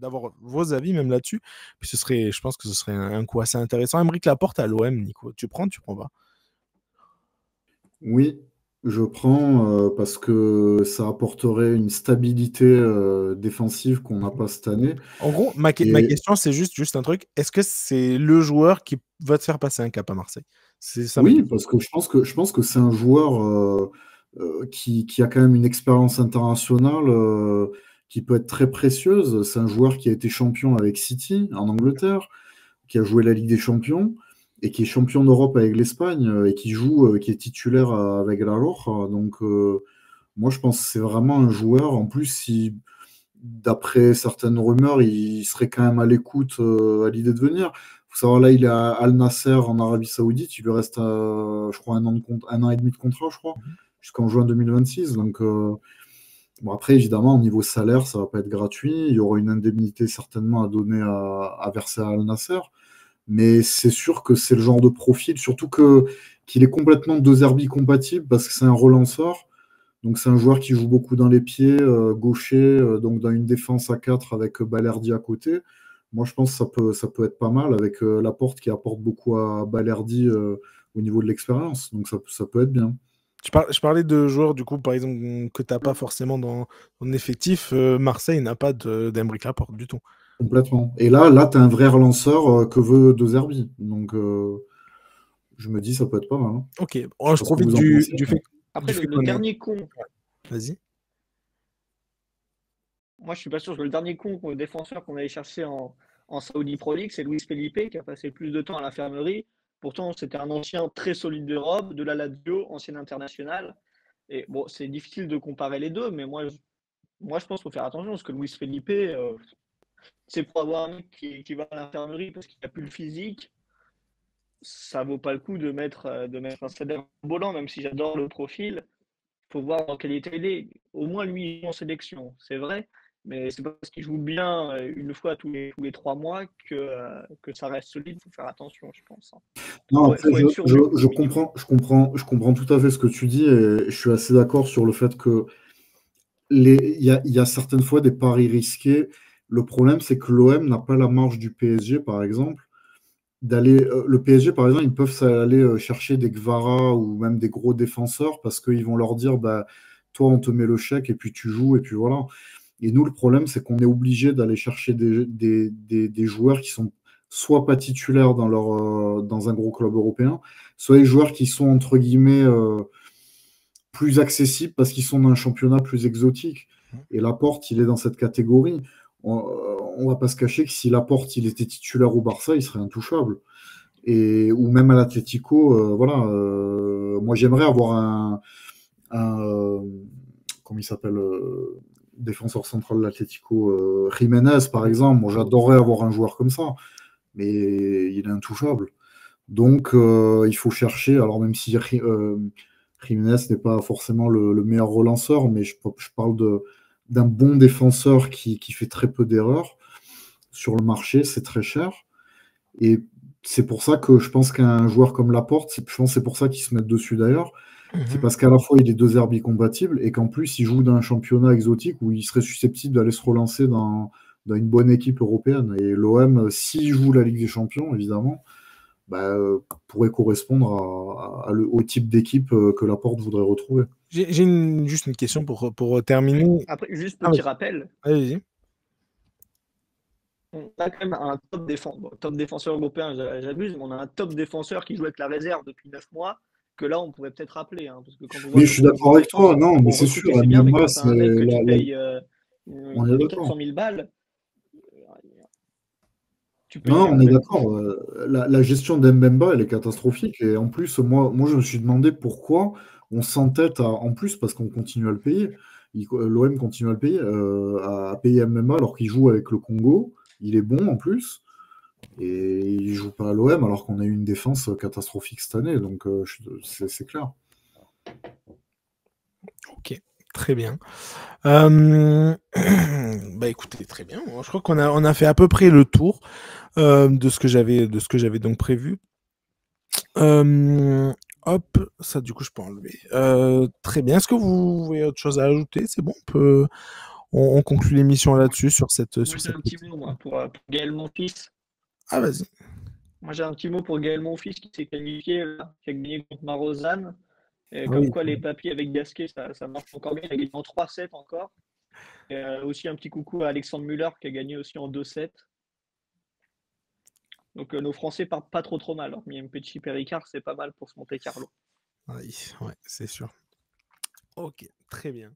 d'avoir vos avis même là-dessus. Puis je pense que ce serait un coup assez intéressant. Aymeric Laporte à l'OM, Nico. Tu prends pas? Oui, je prends parce que ça apporterait une stabilité défensive qu'on n'a pas cette année. En gros, ma Et question, c'est juste un truc. Est-ce que c'est le joueur qui va te faire passer un cap à Marseille? C'est ça ma oui, question. parce que je pense que c'est un joueur qui a quand même une expérience internationale qui peut être très précieuse. C'est un joueur qui a été champion avec City en Angleterre, qui a joué la Ligue des Champions et qui est champion d'Europe avec l'Espagne et qui joue, qui est titulaire avec la Roja. Donc, moi, je pense que c'est vraiment un joueur. En plus, si, d'après certaines rumeurs, il serait quand même à l'écoute à l'idée de venir. Faut savoir, là, il est à Al Nasser en Arabie Saoudite. Il lui reste, je crois, un an et demi de contrat, je crois, Mhm. jusqu'en juin 2026. Donc, bon, après, évidemment, au niveau salaire, ça va pas être gratuit. Il y aura une indemnité certainement à donner à verser à Al Nasser. Mais c'est sûr que c'est le genre de profil, surtout qu'il est complètement De Zerbi compatible parce que c'est un relanceur. Donc c'est un joueur qui joue beaucoup dans les pieds, gaucher, donc dans une défense à 4 avec Balerdi à côté. Moi, je pense que ça peut être pas mal avec Laporte qui apporte beaucoup à Balerdi au niveau de l'expérience. Donc ça peut être bien. Je parlais de joueurs, du coup, par exemple, que tu n'as pas forcément dans ton effectif. Marseille n'a pas d'Aymeric Laporte du tout. Complètement. Et là tu as un vrai relanceur que veut De Zerbi. Donc je me dis, ça peut être pas mal, hein. Ok. Je Oh, sais je pas ce que profite vous en pensez. du Après, fait le qu'on est. dernier con, Vas-y. moi je suis pas sûr, le dernier con défenseur qu'on allait chercher en Saudi Pro League, c'est Luis Felipe qui a passé plus de temps à l'infirmerie. Pourtant, c'était un ancien très solide d'Europe, de la Lazio, ancien international. Et bon, c'est difficile de comparer les deux, mais moi je pense qu'il faut faire attention parce que Luis Felipe, c'est pour avoir un mec qui va à l'infirmerie parce qu'il n'a plus le physique. Ça vaut pas le coup de mettre un salaire volant, même si j'adore le profil. Faut voir en quelle qualité il est. Au moins, lui, il est en sélection, c'est vrai, mais c'est pas parce qu'il joue bien une fois tous les 3 mois que ça reste solide. Faut faire attention, je pense, hein. Non, après, Faut être sûr de lui, je au minimum. comprends, je comprends tout à fait ce que tu dis et je suis assez d'accord sur le fait que il y a certaines fois des paris risqués. Le problème, c'est que l'OM n'a pas la marge du PSG, par exemple, d'aller. Le PSG, par exemple, ils peuvent aller chercher des Gvara ou même des gros défenseurs parce qu'ils vont leur dire, bah, toi, on te met le chèque et puis tu joues et puis voilà. Et nous, le problème, c'est qu'on est obligé d'aller chercher des joueurs qui sont soit pas titulaires dans un gros club européen, soit des joueurs qui sont, entre guillemets, plus accessibles parce qu'ils sont dans un championnat plus exotique. Et Laporte, il est dans cette catégorie. On va pas se cacher que si Laporte, il était titulaire au Barça, il serait intouchable. Ou même à l'Atlético, voilà. Moi, j'aimerais avoir un, comment il s'appelle, défenseur central de l'Atlético, Jiménez, par exemple. Moi, j'adorerais avoir un joueur comme ça, mais il est intouchable. Donc, il faut chercher. Alors, même si Jiménez n'est pas forcément le meilleur relanceur, mais je parle d'un bon défenseur qui fait très peu d'erreurs. Sur le marché, c'est très cher. Et c'est pour ça que je pense qu'un joueur comme Laporte, je pense que c'est pour ça qu'ils se mettent dessus d'ailleurs. C'est parce qu'à la fois il est deux herbes compatibles et qu'en plus il joue dans un championnat exotique où il serait susceptible d'aller se relancer dans une bonne équipe européenne. Et l'OM, s'il joue la Ligue des Champions, évidemment, bah, pourrait correspondre au type d'équipe que Laporte voudrait retrouver. J'ai juste une question pour terminer. Après, juste Ah, petit rappel, vas-y. on a quand même un top défenseur européen, j'abuse, mais on a un top défenseur qui joue avec la réserve depuis 9 mois, que là, on pourrait peut-être rappeler, hein, parce que quand on voit Mais je suis comment on joue d'accord en avec défense, toi, non, mais bon, c'est recruter, sûr, c'est bien, mais Mbemba, quand tu as un mec que tu payes on est d'accord. 400 000 balles, tu payes Non, un on est bel d'accord. coup. La gestion d'Mbemba, elle est catastrophique. Et en plus, moi, je me suis demandé pourquoi on s'entête en plus, parce qu'on continue à le payer. L'OM continue à le payer, à payer Mbemba alors qu'il joue avec le Congo. Il est bon en plus. Et il joue pas à l'OM alors qu'on a eu une défense catastrophique cette année. Donc, c'est clair. Ok, très bien. Bah écoutez, très bien. Je crois qu'on a fait à peu près le tour de ce que j'avais donc prévu. Hop, ça du coup je peux enlever. Très bien. Est-ce que vous avez autre chose à ajouter? C'est bon, on conclut l'émission là-dessus, sur cette. Moi, Sur j'ai cette... un petit mot, moi, pour Gaël Monfils. Ah, vas-y. Moi, j'ai un petit mot pour Gaël Monfils qui s'est qualifié, là, qui a gagné contre Marozan. Et Ah comme oui. quoi, les papiers avec Gasquet, ça marche encore bien. Il a gagné en 3-7 encore. Et, aussi un petit coucou à Alexandre Müller qui a gagné aussi en 2-7. Donc nos Français partent pas trop mal. Hormis Mpetshi Péricard, c'est pas mal pour ce Monte Carlo. Oui, ouais, c'est sûr. Ok, très bien.